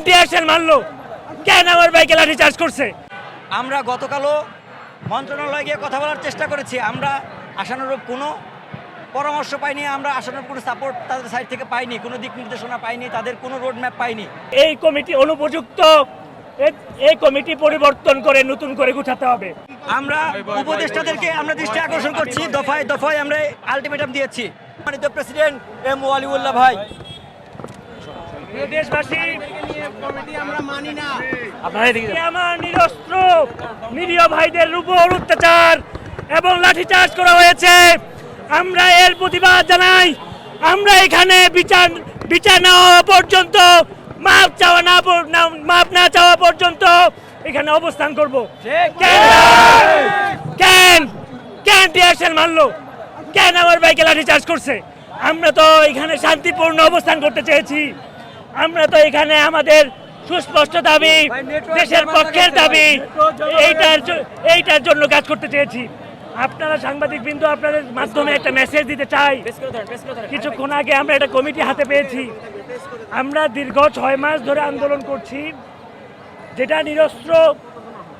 Tear shell মারলো? কেন আমার বাইকে লাঠি চার্জ করছে? আমরা গতকালও মন্ত্রণালয়ে গিয়ে কথা বলার চেষ্টা করেছি। আমরা আশানুরূপ কোনো পরামর্শ পাইনি, আমরা আশানুরূপ কোনো সাপোর্ট তাদের সাইড থেকে পাইনি, কোনো দিক নির্দেশনা পাইনি, তাদের কোনো রোড ম্যাপ পাইনি। এই কমিটি অনুপযুক্ত, এই কমিটি পরিবর্তন করে নতুন করে গুছাতে হবে। আমরা উপদেষ্টাদেরকে আমরা দৃষ্টি আকর্ষণ করছি, দফায় দফায় আমরা আলটিমেটাম দিয়েছি। সম্মানিত প্রেসিডেন্ট এম ওয়ালিউল্লাহ ভাই, দেশবাসী, আপনারা এদিকে যান। আমার নিরস্ত্র নিরীহ ভাইদের উপর অত্যাচার এবং লাঠিচার্জ করা হয়েছে। আমরা এর প্রতিবাদ জানাই। আমরা এখানে বিচার না হওয়া পর্যন্ত, মাপ না চাওয়া পর্যন্ত এখানে অবস্থান করব। কেন টিয়ার শেল মারলো? কেন আমার বাইকে লাঠিচার্জ করছে? আমরা তো এখানে শান্তিপূর্ণ অবস্থান করতে চেয়েছি। আমরা তো এখানে আমাদের সুস্পষ্ট দাবি, দেশের পক্ষের দাবি, এইটার জন্য কাজ করতে চেয়েছি। আপনারা সাংবাদিক বিন্দু, আপনাদের মাধ্যমে একটা মেসেজ দিতে চাই। কিছুক্ষণ আগে আমরা একটা কমিটি হাতে পেয়েছি। আমরা দীর্ঘ 6 মাস ধরে আন্দোলন করছি, যেটা নিরস্ত্র,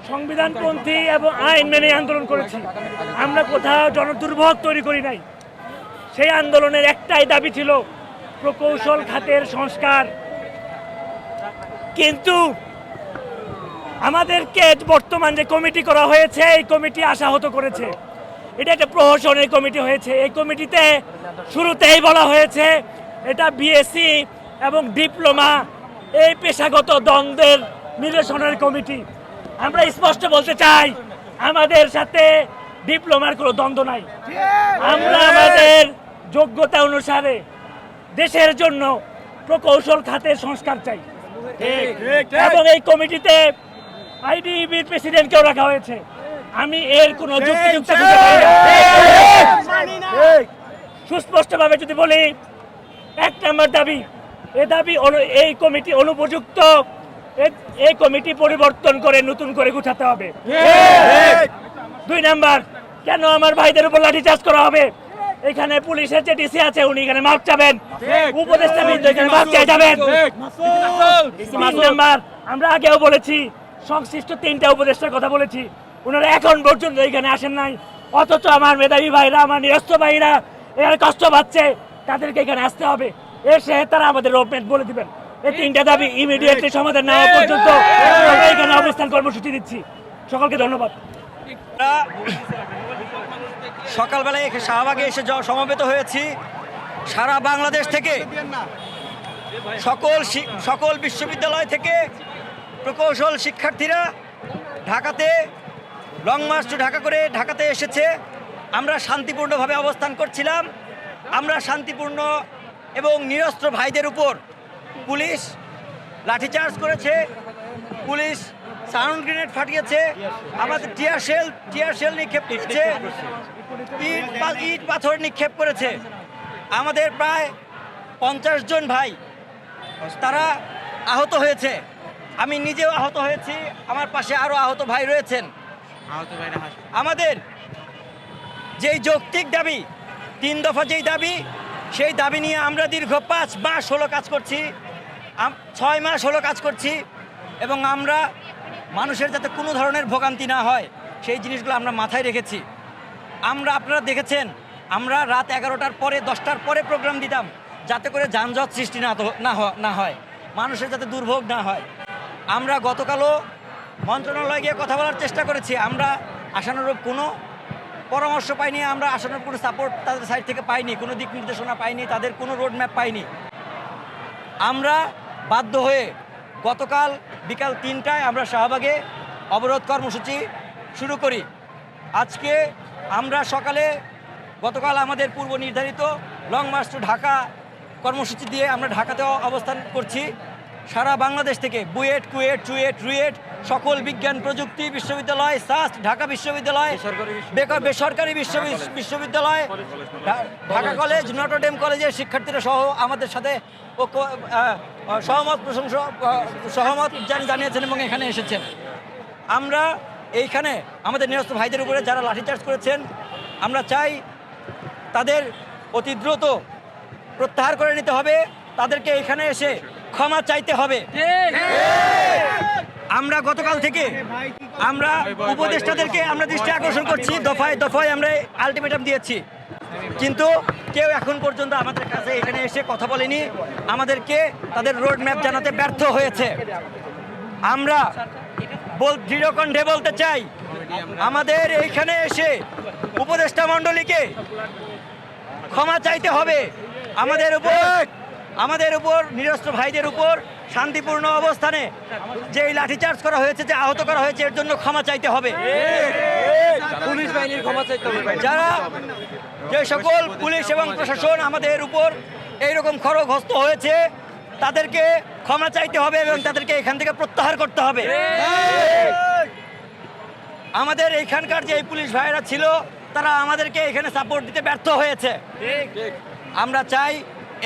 সংবিধানপন্থী এবং আইন মেনে আন্দোলন করেছি। আমরা কোথাও জনদুর্ভোগ তৈরি করি নাই। সেই আন্দোলনের একটাই দাবি ছিল প্রকৌশল খাতের সংস্কার। কিন্তু আমাদেরকে বর্তমান যে কমিটি করা হয়েছে, এই কমিটি আশাহত করেছে। এটা একটা প্রহসনের কমিটি হয়েছে। এই কমিটিতে শুরুতেই বলা হয়েছে এটা বিএসসি এবং ডিপ্লোমা, এই পেশাগত দ্বন্দ্বের নিরসনের কমিটি। আমরা স্পষ্ট বলতে চাই, আমাদের সাথে ডিপ্লোমার কোনো দ্বন্দ্ব নাই। আমরা আমাদের যোগ্যতা অনুসারে দেশের জন্য প্রকৌশল খাতের সংস্কার চাই। এবং এই কমিটিতে আইডিবির প্রেসিডেন্টকেও রাখা হয়েছে। আমি এর কোনো যুক্তিযুক্ত খুঁজে পাই না। সুস্পষ্টভাবে যদি বলি, 1 নম্বর দাবি, এই কমিটি অনুপযুক্ত, এই কমিটি পরিবর্তন করে নতুন করে গুছাতে হবে। 2 নম্বর, কেন আমার ভাইদের উপর লাঠিচার্জ করা হবে? এখানে পুলিশের যে ডিসি আছে, উনি এখানে মাপ চাবেন, উপদেষ্টা বিন্দু এখানে মাপ চাই যাবেন। 3 নম্বর, আমরা আগেও বলেছি, সংশ্লিষ্ট 3টা উপদেষ্টার কথা বলেছি, ওনারা এখন পর্যন্ত এখানে আসেন নাই। অথচ আমার মেধাবী ভাইরা, আমার নিরস্ত্র ভাইরা এখানে কষ্ট পাচ্ছে, তাদেরকে এখানে আসতে হবে। এসে তারা আমাদের রোডম্যাপ বলে দিবেন। এই 3টা দাবি ইমিডিয়েটলি সমাধান না হওয়া পর্যন্ত আমরা এখানে অবস্থান কর্মসূচি দিচ্ছি। সকলকে ধন্যবাদ। সকালবেলায় শাহবাগে এসে সমবেত হয়েছি। সারা বাংলাদেশ থেকে, সকল বিশ্ববিদ্যালয় থেকে প্রকৌশল শিক্ষার্থীরা ঢাকাতে লং মার্চ টু ঢাকা করে ঢাকাতে এসেছে। আমরা শান্তিপূর্ণভাবে অবস্থান করছিলাম। আমরা শান্তিপূর্ণ এবং নিরস্ত্র ভাইদের উপর পুলিশ লাঠিচার্জ করেছে, পুলিশ সাউন্ড গ্রেনেড ফাটিয়েছে, আমাদের টিয়ার শেল নিক্ষেপ করেছে, ইট পাথর নিক্ষেপ করেছে। আমাদের প্রায় 50 জন ভাই তারা আহত হয়েছে। আমি নিজেও আহত হয়েছি, আমার পাশে আরও আহত ভাই রয়েছেন। আমাদের যেই যৌক্তিক দাবি, 3 দফা যেই দাবি, সেই দাবি নিয়ে আমরা দীর্ঘ 5 মাস হলো কাজ করছি, 6 মাস হলো কাজ করছি। এবং আমরা মানুষের যাতে কোনো ধরনের ভোগান্তি না হয়, সেই জিনিসগুলো আমরা মাথায় রেখেছি। আপনারা দেখেছেন, আমরা রাত 11টার পরে, 10টার পরে প্রোগ্রাম দিতাম, যাতে করে যানজট সৃষ্টি না হয়, মানুষের যাতে দুর্ভোগ না হয়। আমরা গতকালও মন্ত্রণালয়ে গিয়ে কথা বলার চেষ্টা করেছি। আমরা আশানুরূপ কোনো পরামর্শ পাইনি, আমরা আশানুরূপ কোনো সাপোর্ট তাদের সাইড থেকে পাইনি, কোনো দিক নির্দেশনা পাইনি, তাদের কোনো রোড ম্যাপ পাইনি। আমরা বাধ্য হয়ে গতকাল বিকাল 3টায় আমরা শাহবাগে অবরোধ কর্মসূচি শুরু করি। আজকে আমরা গতকাল আমাদের পূর্ব নির্ধারিত লং মার্চ টু ঢাকা কর্মসূচি দিয়ে আমরা ঢাকাতেও অবস্থান করছি। সারা বাংলাদেশ থেকে বুয়েট, কুয়েট, চুয়েট, রুয়েট, সকল বিজ্ঞান প্রযুক্তি বিশ্ববিদ্যালয়, সাস্ট, ঢাকা বিশ্ববিদ্যালয়, বেসরকারি বিশ্ববিদ্যালয়, ঢাকা কলেজ, নটরডেম কলেজের শিক্ষার্থীরা সহ আমাদের সাথে সহমত জানিয়েছেন এবং এখানে এসেছেন। আমরা এইখানে আমাদের নিরস্ত্র ভাইদের উপরে যারা লাঠিচার্জ করেছেন, আমরা চাই তাদের অতি দ্রুত প্রত্যাহার করে নিতে হবে। তাদেরকে এখানে এসে ক্ষমা চাইতে হবে। আমরা গতকাল থেকে আমরা উপদেষ্টাদেরকে আমরা দৃষ্টি আকর্ষণ করছি, দফায় দফায় আমরা আলটিমেটাম দিয়েছি, কিন্তু কেউ এখন পর্যন্ত আমাদের কাছে এখানে এসে কথা বলেনি, আমাদেরকে তাদের রোড ম্যাপ জানাতে ব্যর্থ হয়েছে। আমরা দৃঢ় কণ্ঠে বলতে চাই, আমাদের এইখানে এসে উপদেষ্টা মণ্ডলীকে ক্ষমা চাইতে হবে। আমাদের উপর নিরস্ত্র ভাইদের উপর শান্তিপূর্ণ অবস্থানে যে লাঠিচার্জ করা হয়েছে, যে আহত করা হয়েছে, এর জন্য ক্ষমা চাইতে হবে। পুলিশ বাহিনীর ক্ষমা চাইতে হবে। যারা যে সকল পুলিশ এবং প্রশাসন আমাদের উপর এইরকম খড়গহস্ত হয়েছে, তাদেরকে ক্ষমা চাইতে হবে এবং তাদেরকে এখান থেকে প্রত্যাহার করতে হবে। আমাদের এইখানকার যে পুলিশ ভাইয়েরা ছিল, তারা আমাদেরকে এখানে সাপোর্ট দিতে ব্যর্থ হয়েছে। আমরা চাই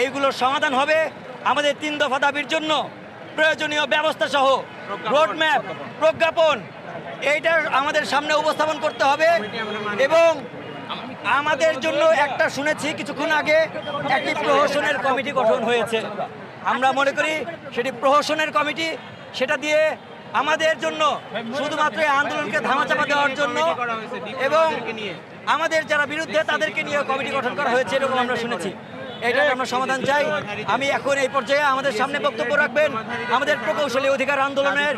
এইগুলোর সমাধান হবে। আমাদের 3 দফা দাবির জন্য প্রয়োজনীয় ব্যবস্থা সহ রোডম্যাপ, প্রজ্ঞাপন, এইটা আমাদের সামনে উপস্থাপন করতে হবে। এবং আমাদের জন্য একটা শুনেছি কিছুক্ষণ আগে, একটি প্রহসনের কমিটি গঠন হয়েছে। আমরা মনে করি সেটি প্রহসনের কমিটি, সেটা দিয়ে আমাদের জন্য শুধুমাত্র এই আন্দোলনকে ধামাচাপা দেওয়ার জন্য এবং আমাদের যারা বিরুদ্ধে তাদেরকে নিয়ে কমিটি গঠন করা হয়েছে, এরকম আমরা শুনেছি। এটার আমরা সমাধান চাই। আমি এখন এই পর্যায়ে আমাদের সামনে বক্তব্য রাখবেন আমাদের প্রকৌশলী অধিকার আন্দোলনের